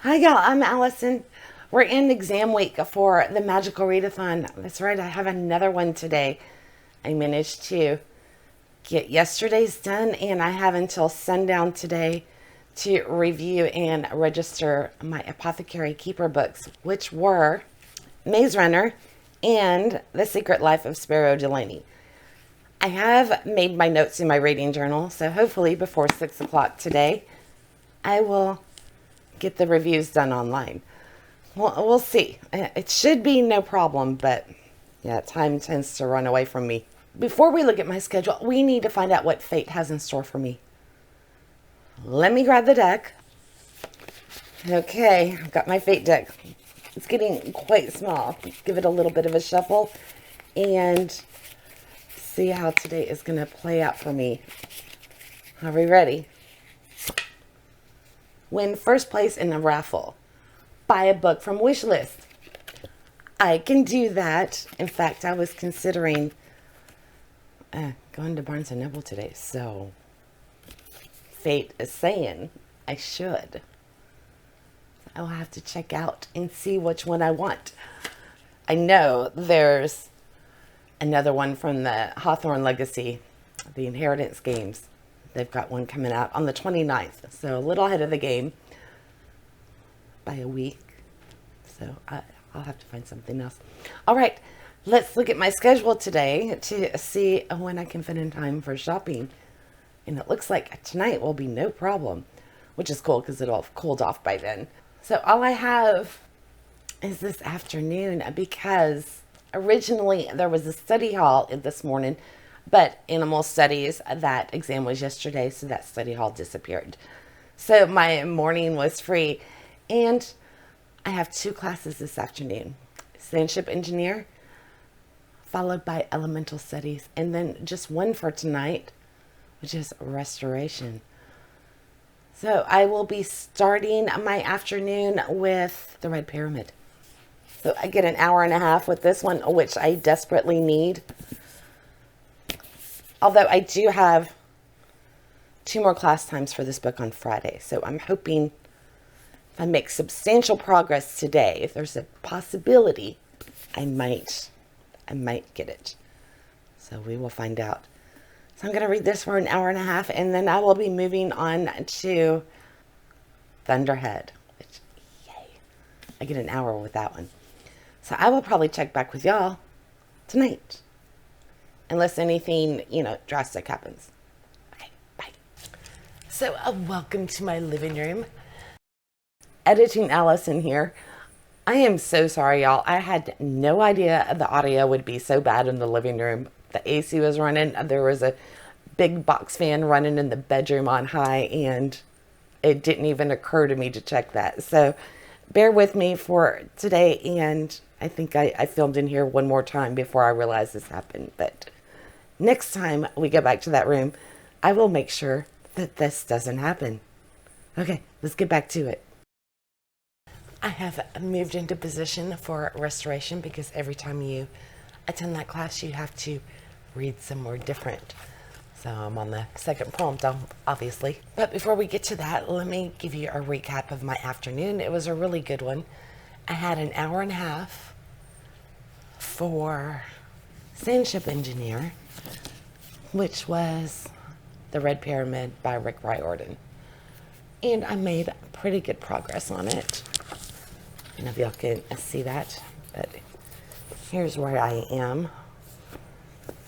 Hi, y'all. I'm Allison. We're in exam week for the Magical Readathon. That's right, I have another one today. I managed to get yesterday's done, and I have until sundown today to review and register my Apothecary Keeper books, which were Maze Runner and The Secret Life of Sparrow Delaney. I have made my notes in my reading journal, so hopefully before 6 o'clock today, I will get the reviews done online. Well, we'll see. It should be no problem, but yeah, time tends to run away from me. Before we look at my schedule, we need to find out what fate has in store for me. Let me grab the deck. Okay, I've got my fate deck. It's getting quite small. Give it a little bit of a shuffle and see how today is going to play out for me. Are we ready? Win first place in a raffle. Buy a book from Wishlist. I can do that. In fact, I was considering going to Barnes & Noble today, so fate is saying I should. I'll have to check out and see which one I want. I know there's another one from the Hawthorne Legacy, the Inheritance Games. They've got one coming out on the 29th, so a little ahead of the game by a week. So I'll have to find something else. All right, let's look at my schedule today to see when I can fit in time for shopping. And it looks like tonight will be no problem, which is cool because it'll have cooled off by then. So all I have is this afternoon because originally there was a study hall this morning, but animal studies, that exam was yesterday, so that study hall disappeared. So my morning was free, and I have 2 classes this afternoon. Sandship Engineer, followed by Elemental Studies, and then just one for tonight, which is Restoration. So I will be starting my afternoon with the Red Pyramid. So I get an hour and a half with this one, which I desperately need. Although I do have 2 more class times for this book on Friday. So I'm hoping if I make substantial progress today, if there's a possibility, I might get it. So we will find out. So I'm going to read this for an hour and a half, and then I will be moving on to Thunderhead, which, yay, I get an hour with that one. So I will probably check back with y'all tonight, unless anything, drastic happens. Okay, bye. So welcome to my living room. Editing Allison here. I am so sorry, y'all. I had no idea the audio would be so bad in the living room. The AC was running. There was a big box fan running in the bedroom on high, and it didn't even occur to me to check that. So bear with me for today, and I think I filmed in here one more time before I realized this happened. But next time we go back to that room, I will make sure that this doesn't happen. Okay, let's get back to it. I have moved into position for Restoration because every time you attend that class, you have to read somewhere different. So I'm on the second prompt, obviously. But before we get to that, let me give you a recap of my afternoon. It was a really good one. I had an hour and a half for Sandship Engineer, which was The Red Pyramid by Rick Riordan. And I made pretty good progress on it. I don't know if y'all can see that, but here's where I am.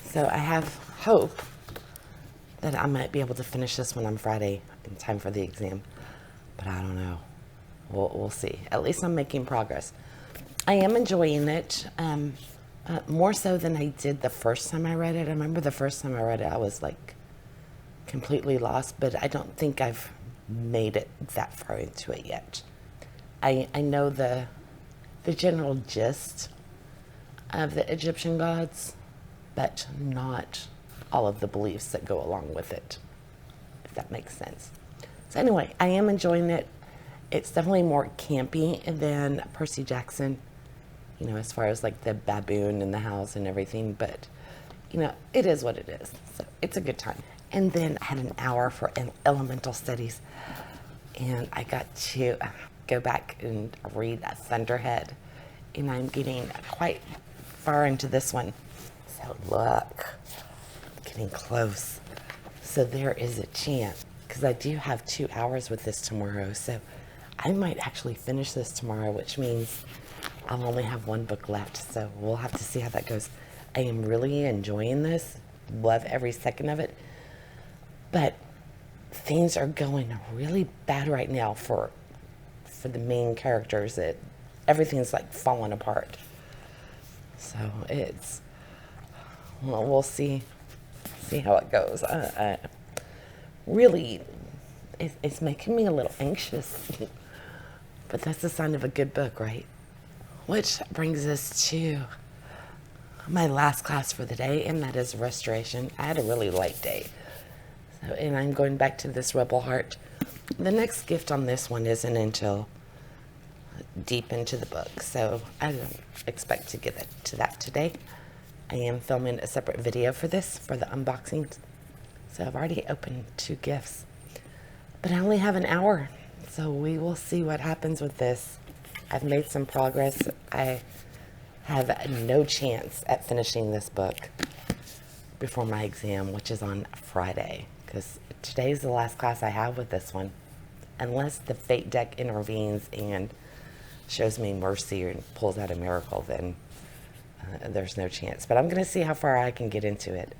So I have hope that I might be able to finish this one on Friday in time for the exam, but I don't know. We'll see. At least I'm making progress. I am enjoying it more so than I did the first time I read it. I remember the first time I read it, I was like completely lost, but I don't think I've made it that far into it yet. I know the general gist of the Egyptian gods, but not all of the beliefs that go along with it, if that makes sense. So anyway, I am enjoying it. It's definitely more campy than Percy Jackson, as far as like the baboon in the house and everything, but it is what it is. So it's a good time. And then I had an hour for elemental studies, and I got to go back and read Thunderhead. And I'm getting quite far into this one. So look, getting close. So there is a chance, because I do have 2 hours with this tomorrow. So I might actually finish this tomorrow, which means I'll only have one book left. So we'll have to see how that goes. I am really enjoying this. Love every second of it. But things are going really bad right now for the main characters. Everything's like falling apart. So we'll see how it goes. Really, it's making me a little anxious. But that's a sign of a good book, right? Which brings us to my last class for the day, and that is restoration. I had a really light day. So, and I'm going back to this Rebel Heart. The next gift on this one isn't until deep into the book, so I don't expect to get to that today. I am filming a separate video for this, for the unboxing. So I've already opened 2 gifts. But I only have an hour, so we will see what happens with this. I've made some progress. I have no chance at finishing this book before my exam, which is on Friday, because today's the last class I have with this one. Unless the fate deck intervenes and shows me mercy or pulls out a miracle, then there's no chance. But I'm going to see how far I can get into it.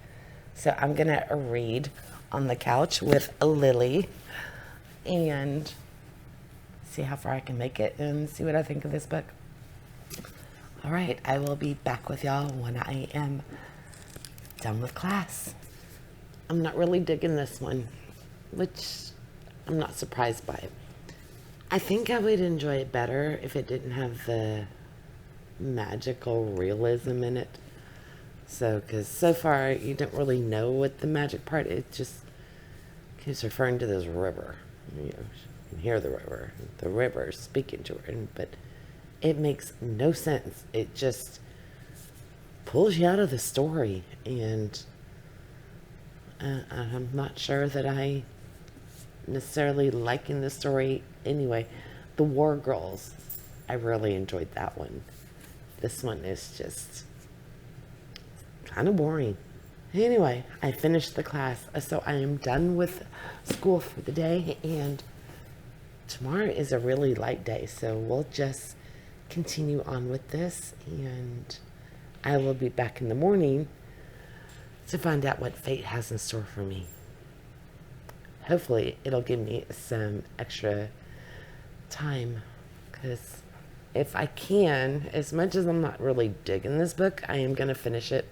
So I'm going to read on the couch with Lily and see how far I can make it and see what I think of this book. All right, I will be back with y'all when I am done with class. I'm not really digging this one, which I'm not surprised by. I think I would enjoy it better if it didn't have the magical realism in it. So, because so far you don't really know what the magic part is. It just keeps referring to this river. You know, you can hear the river speaking to her, but it makes no sense. It just pulls you out of the story, and I'm not sure that I necessarily liking the story anyway. The War Girls, I really enjoyed that one. This one is just kind of boring. Anyway, I finished the class, so I am done with school for the day, and tomorrow is a really light day, so we'll just continue on with this, and I will be back in the morning to find out what fate has in store for me. Hopefully it'll give me some extra time, because if I can, as much as I'm not really digging this book, I am going to finish it.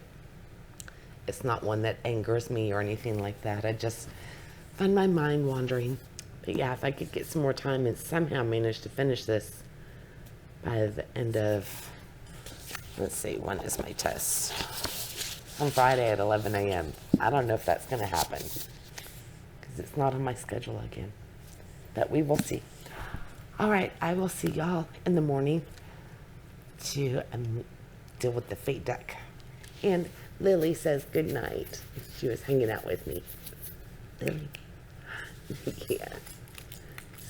It's not one that angers me or anything like that. I just find my mind wandering. But yeah, if I could get some more time and somehow manage to finish this by the end of, let's see, when is my test? On Friday at 11 a.m. I don't know if that's going to happen, because it's not on my schedule again. But we will see. All right, I will see y'all in the morning to deal with the fate deck. And Lily says good night. She was hanging out with me. Lily. Yeah.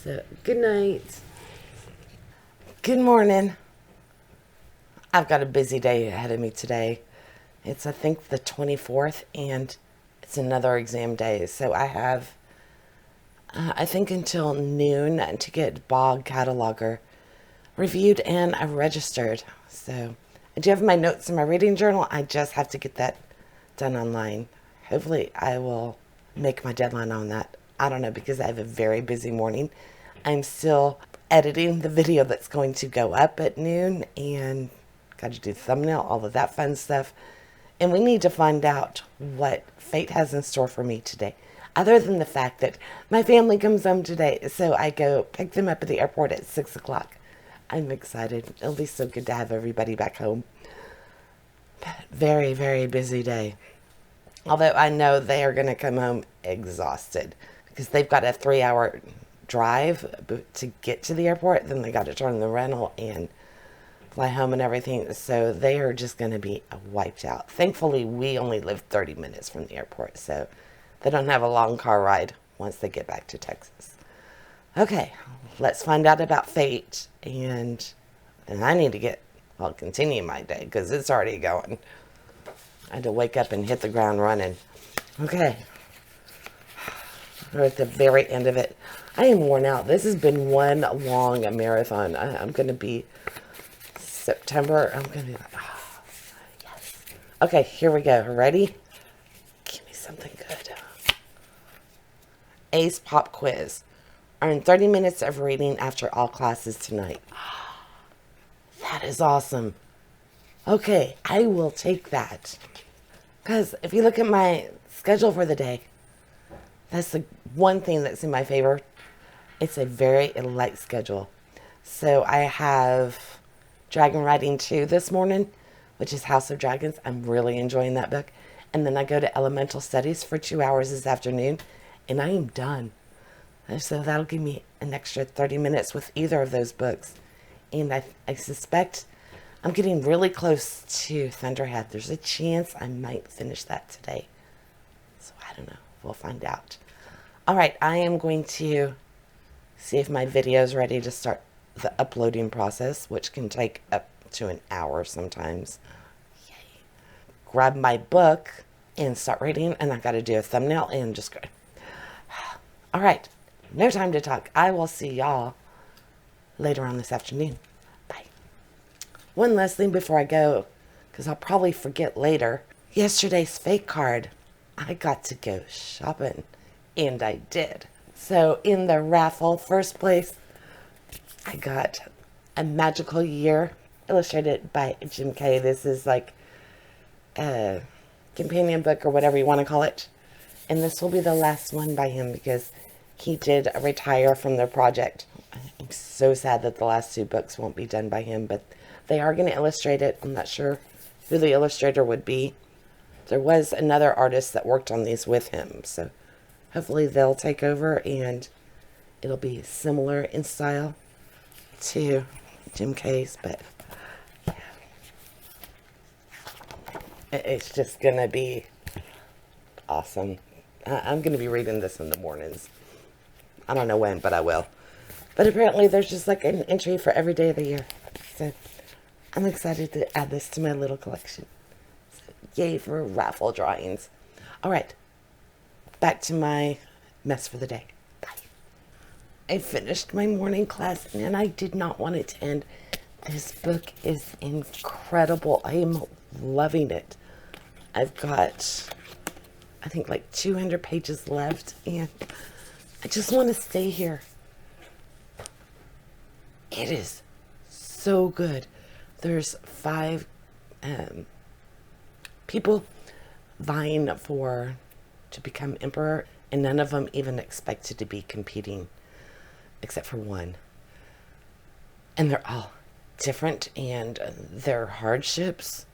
So, good night. Good morning. I've got a busy day ahead of me today. It's, I think, the 24th, and it's another exam day. So I have, I think, until noon to get Bog Cataloger reviewed and registered. So I do have my notes in my reading journal. I just have to get that done online. Hopefully I will make my deadline on that. I don't know, because I have a very busy morning. I'm still editing the video that's going to go up at noon, and got to do the thumbnail, all of that fun stuff. And we need to find out what fate has in store for me today, other than the fact that my family comes home today. So I go pick them up at the airport at 6 o'clock. I'm excited. It'll be so good to have everybody back home. Very, very busy day. Although I know they are going to come home exhausted, because they've got a 3-hour drive to get to the airport. Then they got to turn the rental and fly home and everything. So they are just going to be wiped out. Thankfully, we only live 30 minutes from the airport, so they don't have a long car ride once they get back to Texas. Okay, let's find out about fate. And I need to I'll continue my day because it's already going. I had to wake up and hit the ground running. Okay, we're at the very end of it. I am worn out. This has been one long marathon. I'm going to be September. I'm going to be like, oh, yes. Okay, here we go. Ready? Give me something good. Ace Pop Quiz. Earn 30 minutes of reading after all classes tonight. That is awesome. Okay, I will take that. Because if you look at my schedule for the day, that's the one thing that's in my favor. It's a very light schedule. So I have Dragon Riding 2 this morning, which is House of Dragons. I'm really enjoying that book. And then I go to Elemental Studies for 2 hours this afternoon, and I am done. So that'll give me an extra 30 minutes with either of those books. And I suspect I'm getting really close to Thunderhead. There's a chance I might finish that today. So I don't know. We'll find out. All right, I am going to see if my video is ready to start the uploading process, which can take up to an hour sometimes. Yay. Grab my book and start reading, and I got to do a thumbnail and just go. All right, no time to talk. I will see y'all later on this afternoon. Bye. One last thing before I go, because I'll probably forget later. Yesterday's fake card, I got to go shopping, and I did. So in the raffle, first place, I got a Magical Year illustrated by Jim Kay. This is like a companion book or whatever you want to call it. And this will be the last one by him because he did retire from the project. I'm so sad that the last 2 books won't be done by him, but they are going to illustrate it. I'm not sure who the illustrator would be. There was another artist that worked on these with him, so hopefully they'll take over and it'll be similar in style to Jim Kay's, but yeah. It's just going to be awesome. I'm going to be reading this in the mornings. I don't know when, but I will. But apparently there's just like an entry for every day of the year. So I'm excited to add this to my little collection. So yay for raffle drawings. All right. Back to my mess for the day. Bye. I finished my morning class and I did not want it to end. This book is incredible. I am loving it. I've got, I think, like 200 pages left and I just want to stay here. It is so good. There's 5 people vying to become emperor, and none of them even expected to be competing, except for one. And they're all different, and their hardships,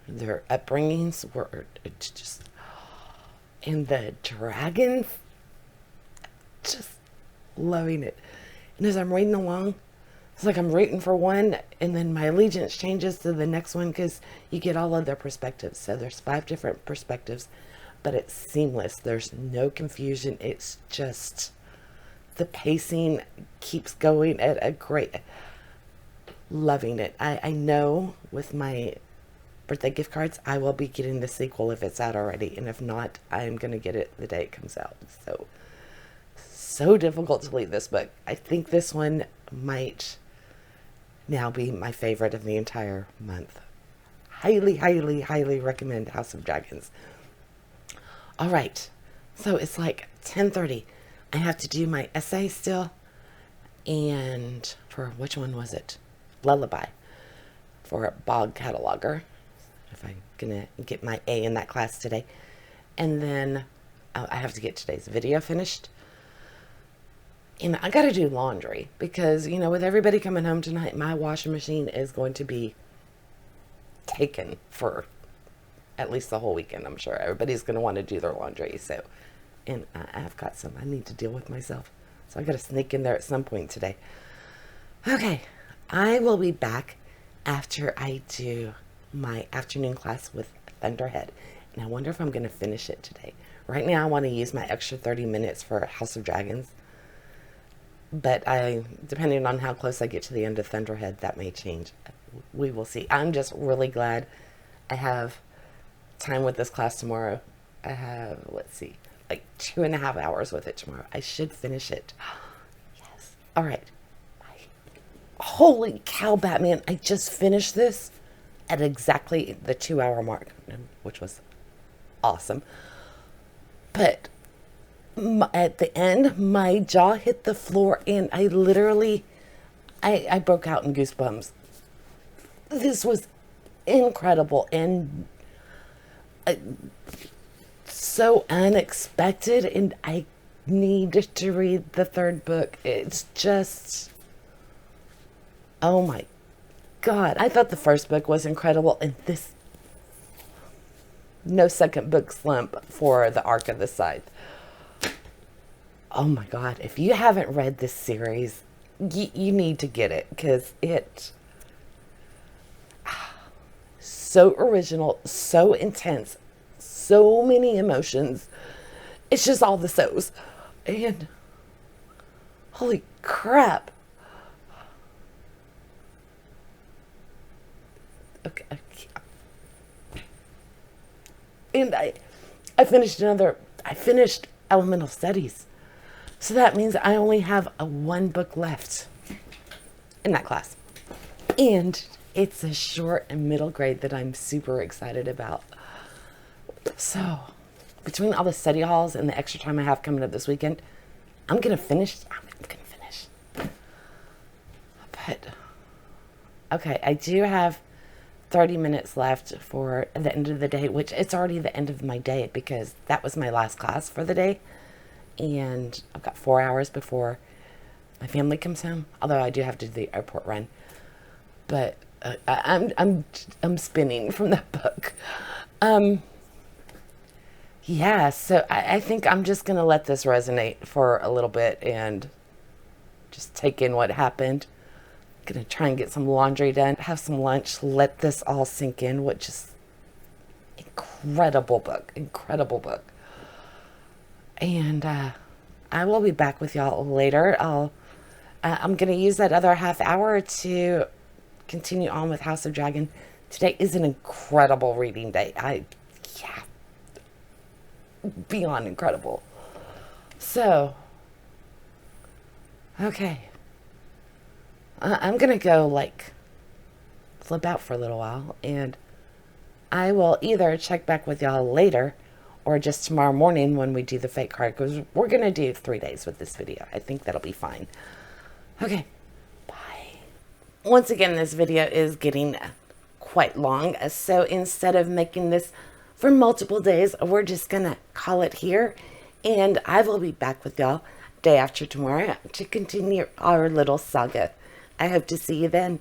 their upbringings were just, and the dragons, just loving it. And as I'm reading along, it's like I'm rooting for one, and then my allegiance changes to the next one because you get all of their perspectives. So there's 5 different perspectives, but it's seamless. There's no confusion. It's just the pacing keeps going at a great, loving it. I know with my birthday gift cards, I will be getting the sequel if it's out already, and if not, I'm going to get it the day it comes out. So difficult to leave this book. I think this one might now be my favorite of the entire month. Highly, highly, highly recommend House of Dragons. All right, so it's like 10:30. I have to do my essay still, and for which one was it? Lullaby, for a Bog Cataloger, if I'm gonna get my A in that class today. And then I have to get today's video finished. And I got to do laundry because, you know, with everybody coming home tonight, my washing machine is going to be taken for at least the whole weekend. I'm sure everybody's going to want to do their laundry. So, and I've got some I need to deal with myself. So I got to sneak in there at some point today. Okay, I will be back after I do my afternoon class with Thunderhead. And I wonder if I'm going to finish it today. Right now, I want to use my extra 30 minutes for House of Dragons. But depending on how close I get to the end of Thunderhead, that may change. We will see. I'm just really glad I have time with this class tomorrow. I have, let's see, like 2.5 hours with it tomorrow. I should finish it. Yes. All right. Holy cow, Batman. I just finished this at exactly the 2-hour mark, which was awesome. But at the end, my jaw hit the floor and I literally, I broke out in goosebumps. This was incredible and so unexpected, and I need to read the third book. It's just, oh my God. I thought the first book was incredible, and this, no second book slump for the Arc of the Scythe. Oh my God. If you haven't read this series, you need to get it, because it's so original, so intense, so many emotions. It's just all the so's. And holy crap. Okay. And I finished Elemental Studies. So that means I only have one book left in that class. And it's a short and middle grade that I'm super excited about. So between all the study halls and the extra time I have coming up this weekend, I'm going to finish. But, okay, I do have 30 minutes left for the end of the day, which it's already the end of my day because that was my last class for the day. And I've got 4 hours before my family comes home, although I do have to do the airport run. But I'm spinning from that book. Yeah, so I think I'm just going to let this resonate for a little bit and just take in what happened. Going to try and get some laundry done, have some lunch, let this all sink in, which is incredible book. And I will be back with y'all later. I'm going to use that other half hour to continue on with House of Dragon. Today is an incredible reading day. Beyond incredible. So, okay. I'm going to go flip out for a little while, and I will either check back with y'all later or just tomorrow morning when we do the fake card, because we're going to do 3 days with this video. I think that'll be fine. Okay. Bye. Once again, this video is getting quite long, so instead of making this for multiple days, we're just going to call it here, and I will be back with y'all day after tomorrow to continue our little saga. I hope to see you then.